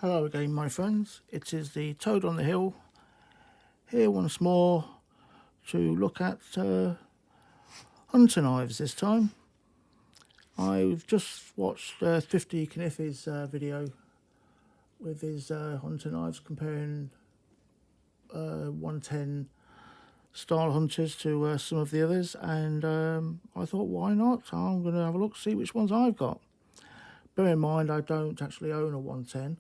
Hello again, my friends. It is the Toad on the Hill, here once more to look at hunter knives this time. I've just watched 50 Kniffy's video with his hunter knives, comparing 110 style hunters to some of the others, and I thought, why not? I'm going to have a look, see which ones I've got. Bear in mind, I don't actually own a 110.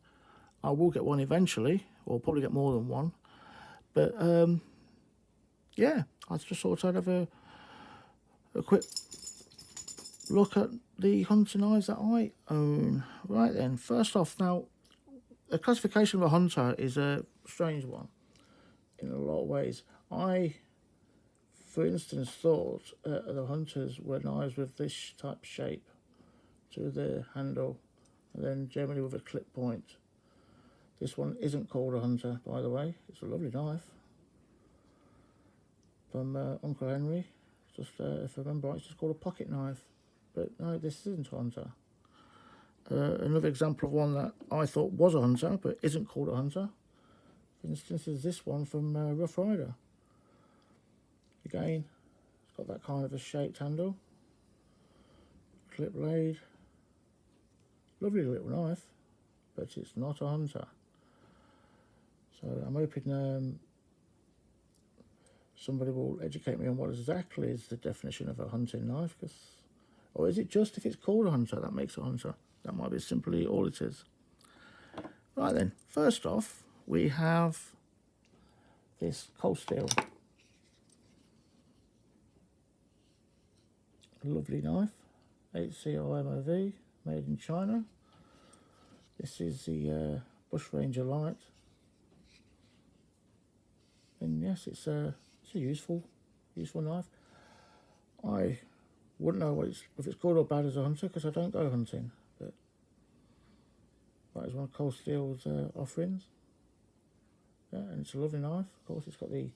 I will get one eventually, or probably get more than one. But yeah, I just thought I'd have a quick look at the hunter knives that I own. Right then, first off, now, the classification of a hunter is a strange one in a lot of ways. I, for instance, thought the hunters were knives with this type of shape to the handle, and then generally with a clip point. This one isn't called a hunter, by the way. It's a lovely knife from Uncle Henry. Just, if I remember right, it's just called a pocket knife. But no, this isn't a hunter. Another example of one that I thought was a hunter, but isn't called a hunter, for instance, is this one from Rough Rider. Again, it's got that kind of a shaped handle. Clip blade. Lovely little knife, but it's not a hunter. So I'm hoping somebody will educate me on what exactly is the definition of a hunting knife, or is it just if it's called a hunter that makes a hunter? That might be simply all it is. Right then, first off, we have this cold steel. A lovely knife, HCOMOV, made in China. This is the Bushranger Light. And yes, it's a useful knife. I wouldn't know if it's good or bad as a hunter, because I don't go hunting, but that is one of Cold Steel's offerings. Yeah, and it's a lovely knife. Of course, it's got the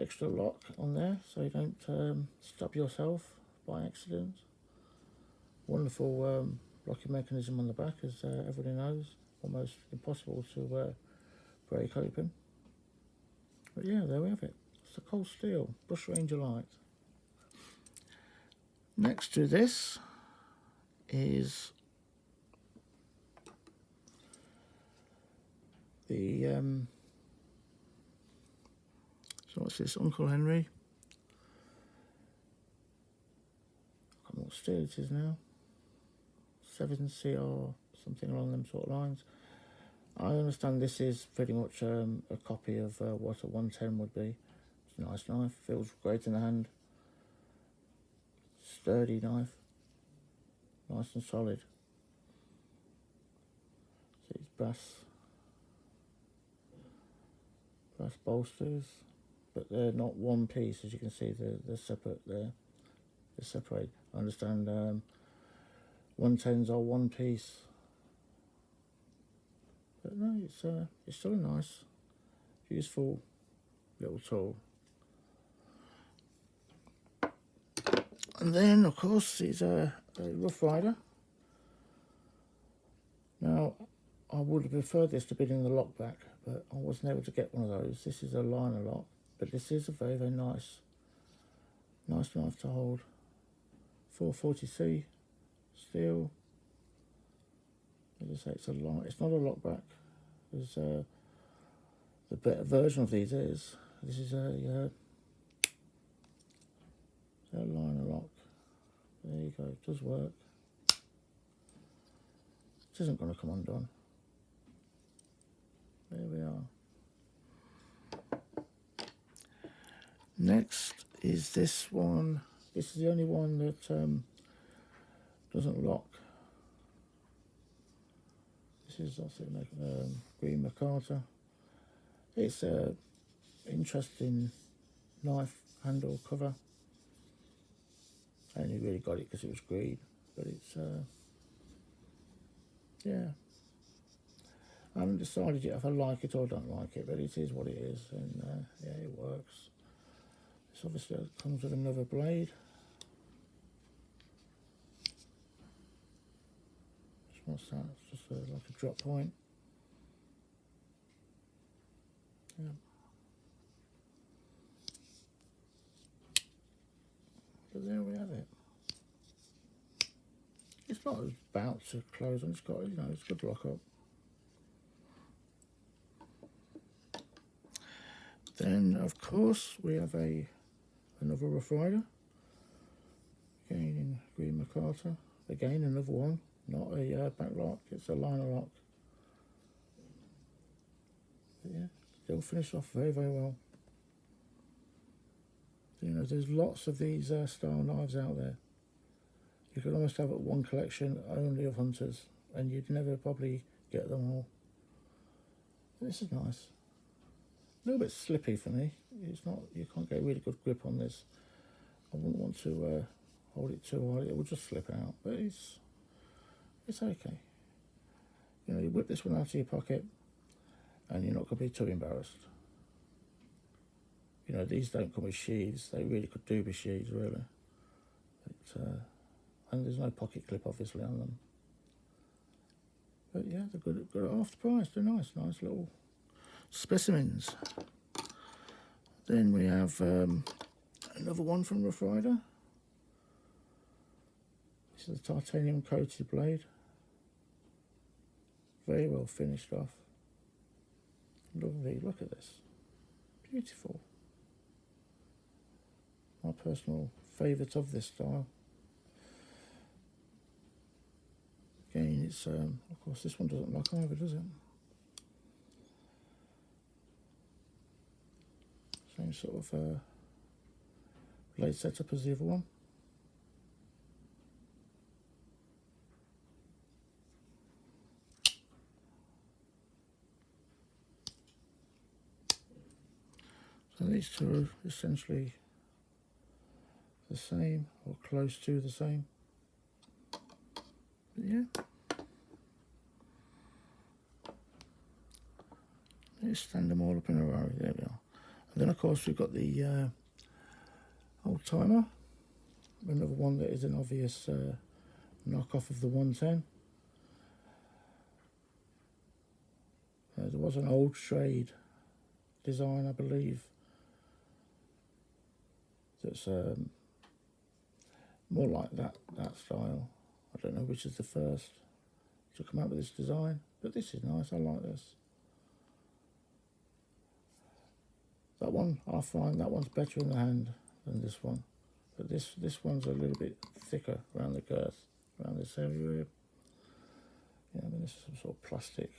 extra lock on there, so you don't stab yourself by accident. Wonderful locking mechanism on the back, as everybody knows. Almost impossible to break open. But yeah, there we have it. It's a Cold Steel Bushranger Light. Next to this is the so what's this? Uncle Henry. I can't remember what steel it is now. 7CR, something along them sort of lines. I understand this is pretty much a copy of what a 110 would be. It's a nice knife, feels great in the hand. Sturdy knife, nice and solid. See, it's brass bolsters, but they're not one piece, as you can see. They're separate there. They're separate. I understand 110s are one piece. But no, it's still a nice, useful little tool. And then, of course, is a Rough Rider. Now, I would have preferred this to be in the lock back, but I wasn't able to get one of those. This is a liner lock, but this is a very, very nice knife to hold. 440C steel. As I say, it's not a lock back. There's the better version of these is this is a liner lock. There you go. It does work. It isn't going to come undone. There we are. Next is this one. This is the only one that doesn't lock. This is also Green McCarter. It's a interesting knife handle cover. I only really got it because it was green, but it's yeah. I haven't decided yet if I like it or don't like it, but it is what it is, and yeah, it works. This obviously comes with another blade. What's that? It's just like a drop point. Yeah. But there we have it. It's not about to close, and it's got, you know, it's good lock up. Then, of course, we have another rough rider. Again in green micarta. Again, another one. Not a back lock, it's a liner lock. But yeah, still finished off very, very well. You know, there's lots of these style knives out there. You could almost have one collection only of Hunters, and you'd never probably get them all. This is nice. A little bit slippy for me. It's not. You can't get a really good grip on this. I wouldn't want to hold it too hard. It will just slip out. But it's okay. You know, you whip this one out of your pocket, and you're not going to be too embarrassed. You know, these don't come with sheaths. They really could do with sheaths, really. But, and there's no pocket clip, obviously, on them. But yeah, they're good at half the price. They're nice little specimens. Then we have another one from Rough Rider. This is a titanium coated blade. Very well finished off. Lovely, look at this. Beautiful. My personal favourite of this style. Again, it's, of course, this one doesn't lock either, does it? Same sort of blade setup as the other one. So these two are essentially the same, or close to the same. But yeah. Let's stand them all up in a row. There we are. And then, of course, we've got the old timer. Another one that is an obvious knockoff of the 110. There was an old trade design, I believe, that's more like that style. I don't know which is the first to come out with this design, but this is nice. I like this. That one, I find that one's better in the hand than this one, but this one's a little bit thicker around the girth, around this area. Yeah, I mean, this is some sort of plastic,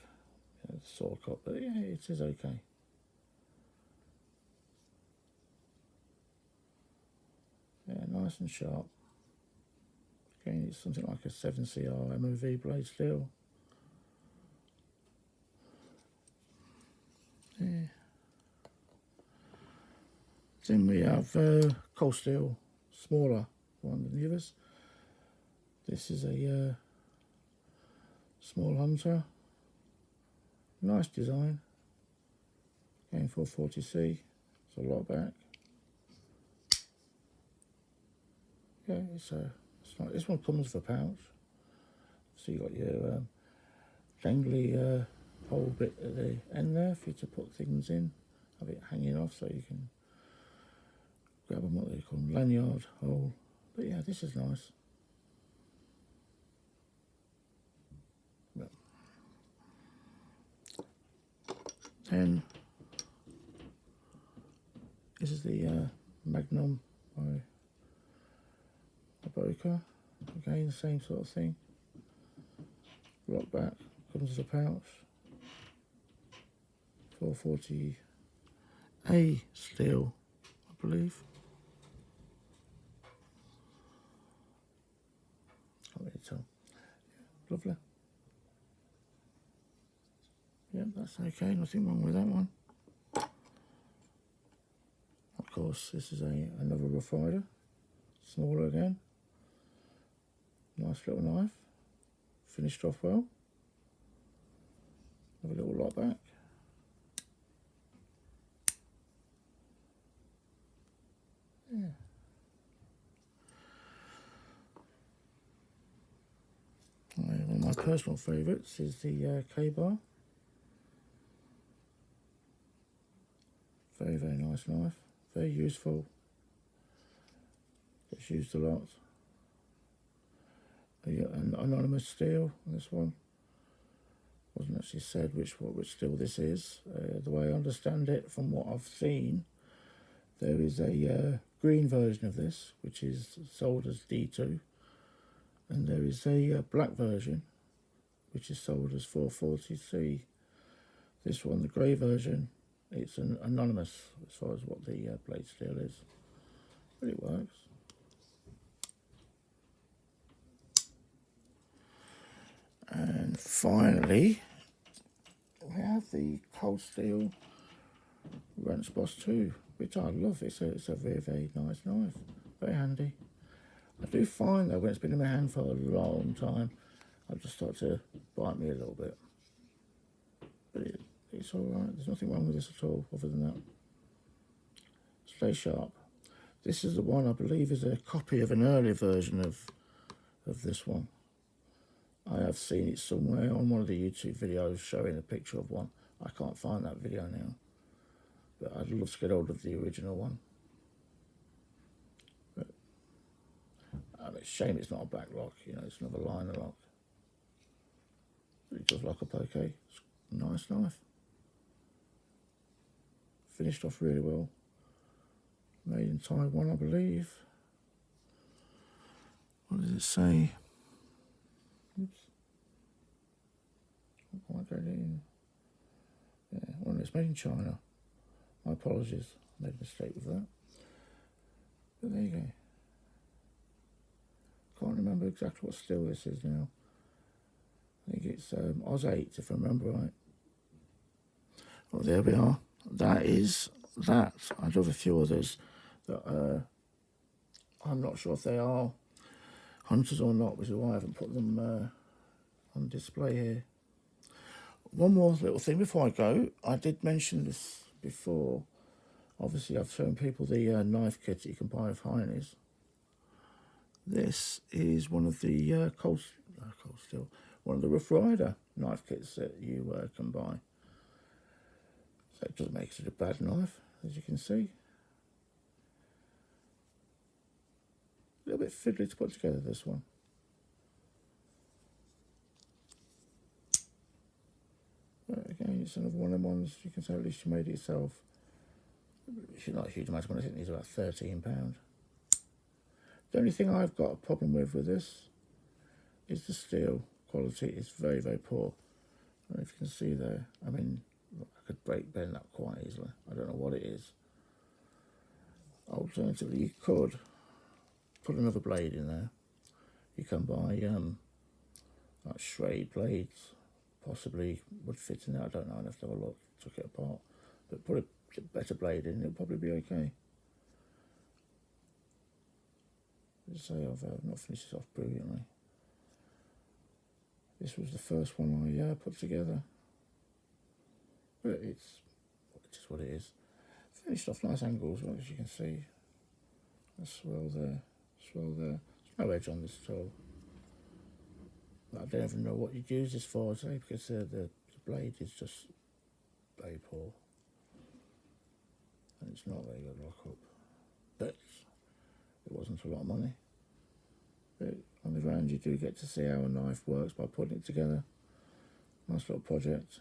you know, saw cut, but yeah, it is okay. Yeah, nice and sharp. Again, it's something like a 7CR MOV blade steel. Yeah. Then we have cold steel, smaller one than the others. This is a small Hunter. Nice design. Again, 440C. It's a lot back. Yeah, it's not, this one comes with a pouch. So you got your dangly hole bit at the end there for you to put things in. Have it hanging off so you can grab them, what they call them, lanyard hole. But yeah, this is nice. Yep. Then this is the Magnum by Boca. Again, the same sort of thing. Lock back, comes as a pouch. 440A steel, I believe. Can't really tell. Yeah, lovely. Yeah, that's okay, nothing wrong with that one. Of course, this is another Rough Rider, smaller again. Nice little knife, finished off well. Have a little lock back. Yeah. One of my personal favourites is the K-bar. Very, very nice knife. Very useful. Gets used a lot. An anonymous steel on this one. Wasn't actually said which steel this is. The way I understand it, from what I've seen, there is a green version of this, which is sold as D2, and there is a black version, which is sold as 440C. This one, the grey version, it's an anonymous as far as what the blade steel is, but it works. And finally, we have the cold steel Ranch Boss 2, which I love. It's a very, very nice knife, very handy. I do find that when it's been in my hand for a long time, I just start to bite me a little bit. But it's alright, there's nothing wrong with this at all other than that. Stay sharp. This is the one I believe is a copy of an earlier version of this one. I have seen it somewhere on one of the YouTube videos showing a picture of one. I can't find that video now, but I'd love to get hold of the original one. But it's a shame it's not a back lock, you know, it's another liner lock. But it does lock up okay. It's a nice knife. Finished off really well. Made in Taiwan, I believe. What does it say? Oops. I can't get it in. Yeah, well, it's made in China. My apologies. I made a mistake with that. But there you go. Can't remember exactly what steel this is now. I think it's Oz 8, if I remember right. Well, there we are. That is that. I do have a few others that I'm not sure if they are hunters or not, which is why I haven't put them on display here. One more little thing before I go. I did mention this before. Obviously, I've shown people the knife kit that you can buy with Heine's. This is one of the cold steel, one of the Rough Rider knife kits that you can buy. So it doesn't make it a bad knife, as you can see. A little bit fiddly to put together, this one. But again, it's another one of the ones you can say at least you made it yourself. It's not a huge amount of money. I think these are about £13. The only thing I've got a problem with this is the steel quality. It's very, very poor. I don't know if you can see there. I mean, I could bend that quite easily. I don't know what it is. Alternatively, you could put another blade in there. You can buy like Schrade blades, possibly would fit in there. I don't know. I'd have to have a look. Took it apart, but put a better blade in. It'll probably be okay. As I say, I've not finished this off brilliantly. This was the first one I put together. But it's just what it is. Finished off nice angles, as you can see. A swell there, swell there. There's no edge on this at all. But I don't even know what you'd use this for, say, because the blade is just very poor. And it's not very good lock up. But it wasn't a lot of money. But on the ground you do get to see how a knife works by putting it together. Nice little project.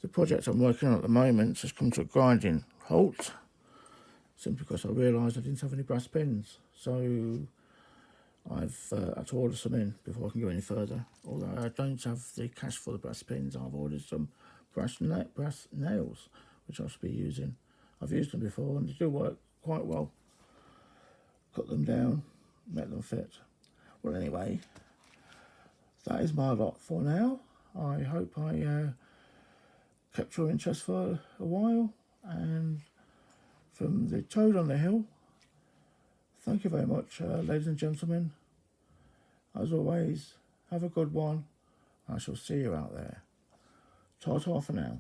The project I'm working on at the moment has come to a grinding halt, simply because I realised I didn't have any brass pins. So I've had to order some in before I can go any further. Although I don't have the cash for the brass pins, I've ordered some brass nails, which I should be using. I've used them before and they do work quite well. Cut them down, make them fit. Well, anyway, that is my lot for now. I hope I kept your interest for a while, and from the Toad on the Hill, thank you very much, ladies and gentlemen. As always, have a good one. I shall see you out there. Ta-ta for now.